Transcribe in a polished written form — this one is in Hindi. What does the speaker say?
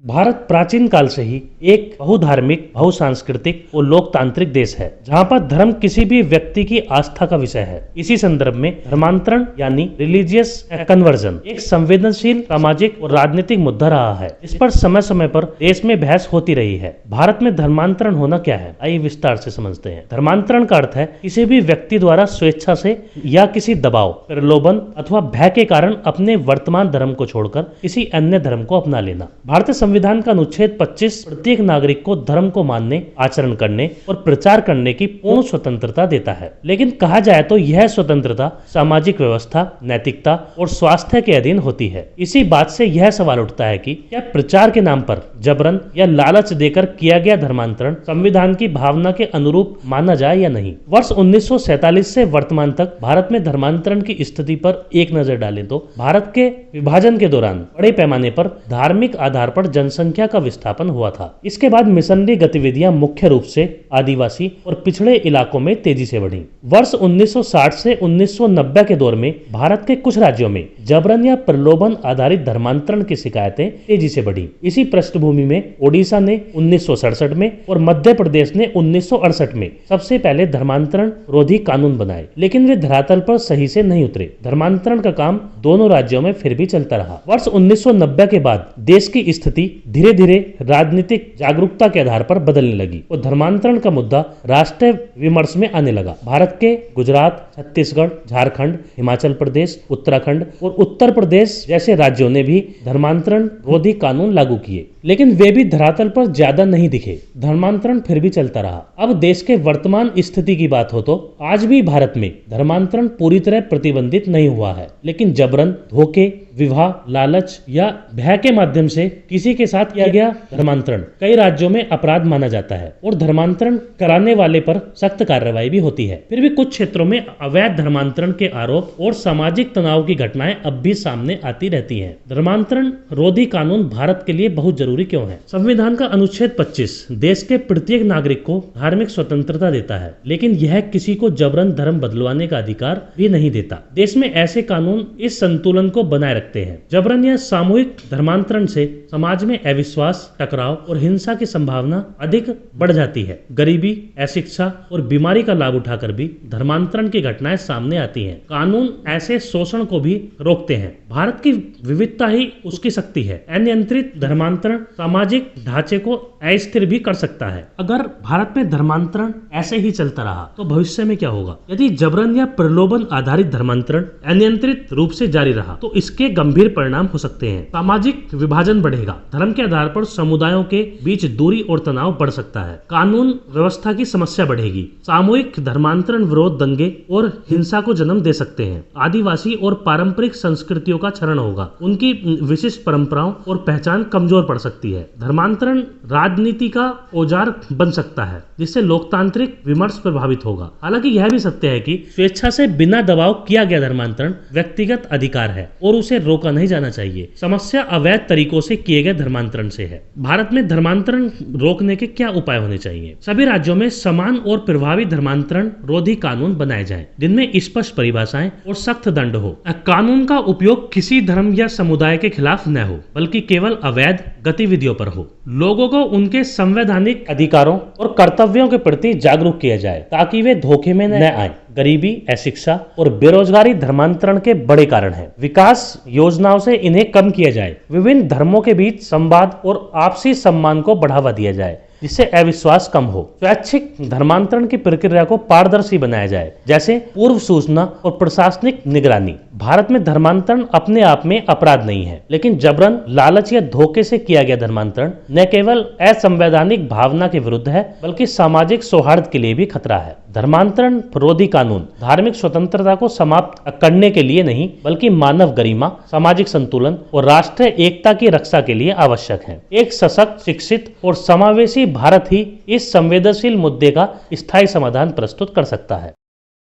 भारत प्राचीन काल से ही एक बहुधार्मिक, बहुसांस्कृतिक और लोकतांत्रिक देश है, जहाँ पर धर्म किसी भी व्यक्ति की आस्था का विषय है। इसी संदर्भ में धर्मांतरण यानी रिलीजियस कन्वर्जन एक संवेदनशील सामाजिक और राजनीतिक मुद्दा रहा है। इस पर समय समय पर देश में बहस होती रही है। भारत में धर्मांतरण होना क्या है, आइए विस्तार से समझते हैं। धर्मांतरण का अर्थ है किसी भी व्यक्ति द्वारा स्वेच्छा से या किसी दबाव, प्रलोभन अथवा भय के कारण अपने वर्तमान धर्म को छोड़कर किसी अन्य धर्म को अपना लेना। भारतीय संविधान का अनुच्छेद 25 प्रत्येक नागरिक को धर्म को मानने, आचरण करने और प्रचार करने की पूर्ण स्वतंत्रता देता है। लेकिन कहा जाए तो यह स्वतंत्रता सामाजिक व्यवस्था, नैतिकता और स्वास्थ्य के अधीन होती है। इसी बात से यह सवाल उठता है कि क्या प्रचार के नाम पर जबरन या लालच देकर किया गया धर्मांतरण संविधान की भावना के अनुरूप माना जाए या नहीं। वर्ष 1947 से वर्तमान तक भारत में धर्मांतरण की स्थिति पर एक नजर डालें तो भारत के विभाजन के दौरान बड़े पैमाने पर धार्मिक आधार पर जनसंख्या का विस्थापन हुआ था। इसके बाद मिशनरी गतिविधियां मुख्य रूप से आदिवासी और पिछड़े इलाकों में तेजी से बढ़ी। वर्ष 1960 से 1990 के दौर में भारत के कुछ राज्यों में जबरन या प्रलोभन आधारित धर्मांतरण की शिकायतें तेजी से बढ़ी। इसी पृष्ठभूमि में ओडिशा ने 1967 में और मध्य प्रदेश ने 1968 में सबसे पहले धर्मांतरण रोधी कानून बनाए, लेकिन वे धरातल पर सही से नहीं उतरे। धर्मांतरण का काम दोनों राज्यों में फिर भी चलता रहा। वर्ष 1990 के बाद देश की स्थिति धीरे धीरे राजनीतिक जागरूकता के आधार पर बदलने लगी और धर्मांतरण का मुद्दा राष्ट्रीय विमर्श में आने लगा। भारत के गुजरात, छत्तीसगढ़, झारखंड, हिमाचल प्रदेश, उत्तराखंड और उत्तर प्रदेश जैसे राज्यों ने भी धर्मांतरण रोधी कानून लागू किए, लेकिन वे भी धरातल पर ज्यादा नहीं दिखे। धर्मांतरण फिर भी चलता रहा। अब देश के वर्तमान स्थिति की बात हो तो आज भी भारत में धर्मांतरण पूरी तरह प्रतिबंधित नहीं हुआ है, लेकिन जबरन, धोखे, विवाह, लालच या भय के माध्यम से किसी के साथ किया गया धर्मांतरण कई राज्यों में अपराध माना जाता है और धर्मांतरण कराने वाले पर सख्त कार्रवाई भी होती है। फिर भी कुछ क्षेत्रों में अवैध धर्मांतरण के आरोप और सामाजिक तनाव की घटनाएं अब भी सामने आती रहती हैं। धर्मांतरण रोधी कानून भारत के लिए बहुत जरूरी क्यों है? संविधान का अनुच्छेद 25 देश के प्रत्येक नागरिक को धार्मिक स्वतंत्रता देता है, लेकिन यह किसी को जबरन धर्म बदलवाने का अधिकार भी नहीं देता। देश में ऐसे कानून इस संतुलन को बनाए रखते हैं। जबरन या सामूहिक धर्मांतरण से समाज में अविश्वास, टकराव और हिंसा की संभावना अधिक बढ़ जाती है। गरीबी, अशिक्षा और बीमारी का लाभ उठाकर भी धर्मांतरण की घटनाएं सामने आती हैं। कानून ऐसे शोषण को भी रोकते हैं। भारत की विविधता ही उसकी शक्ति है। अनियंत्रित धर्मांतरण सामाजिक ढांचे को अस्थिर भी कर सकता है। अगर भारत में धर्मांतरण ऐसे ही चलता रहा तो भविष्य में क्या होगा? यदि जबरन या प्रलोभन आधारित धर्मांतरण अनियंत्रित रूप से जारी रहा तो इसके गंभीर परिणाम हो सकते हैं। सामाजिक विभाजन बढ़ेगा, धर्म के आधार पर समुदायों के बीच दूरी और तनाव बढ़ सकता है, कानून व्यवस्था की समस्या बढ़ेगी, सामूहिक धर्मांतरण विरोध दंगे और हिंसा को जन्म दे सकते हैं, आदिवासी और पारंपरिक संस्कृतियों का क्षरण होगा, उनकी विशिष्ट परंपराओं और पहचान कमजोर पड़ सकती है। धर्मांतरण राजनीति का औजार बन सकता है, जिससे लोकतांत्रिक विमर्श प्रभावित होगा। हालांकि यह भी सत्य है कि स्वेच्छा से बिना दबाव किया गया धर्मांतरण व्यक्तिगत अधिकार है और उसे रोका नहीं जाना चाहिए। समस्या अवैध तरीकों से किए गए धर्मांतरण से है। भारत में धर्मांतरण रोकने के क्या उपाय होने चाहिए? सभी राज्यों में समान और प्रभावी धर्मांतरण रोधी कानून बनाए जाएं, जिनमें स्पष्ट परिभाषाएं और सख्त दंड हो। कानून का उपयोग किसी धर्म या समुदाय के खिलाफ न हो, बल्कि केवल अवैध गतिविधियों पर हो। लोगों को उनके संवैधानिक अधिकारों और कर्तव्यों के प्रति जागरूक किया जाए ताकि वे धोखे में न आए। गरीबी, अशिक्षा और बेरोजगारी धर्मांतरण के बड़े कारण हैं। विकास योजनाओं से इन्हें कम किया जाए। विभिन्न धर्मों के बीच संवाद और आपसी सम्मान को बढ़ावा दिया जाए, जिससे अविश्वास कम हो। स्वैच्छिक धर्मांतरण की प्रक्रिया को पारदर्शी बनाया जाए, जैसे पूर्व सूचना और प्रशासनिक निगरानी। भारत में धर्मांतरण अपने आप में अपराध नहीं है, लेकिन जबरन, लालच या धोखे से किया गया धर्मांतरण न केवल असंवैधानिक भावना के विरुद्ध है, बल्कि सामाजिक सौहार्द के लिए भी खतरा है। धर्मांतरण विरोधी कानून धार्मिक स्वतंत्रता को समाप्त करने के लिए नहीं, बल्कि मानव गरिमा, सामाजिक संतुलन और राष्ट्रीय एकता की रक्षा के लिए आवश्यक है। एक सशक्त, शिक्षित और समावेशी भारत ही इस संवेदनशील मुद्दे का स्थायी समाधान प्रस्तुत कर सकता है।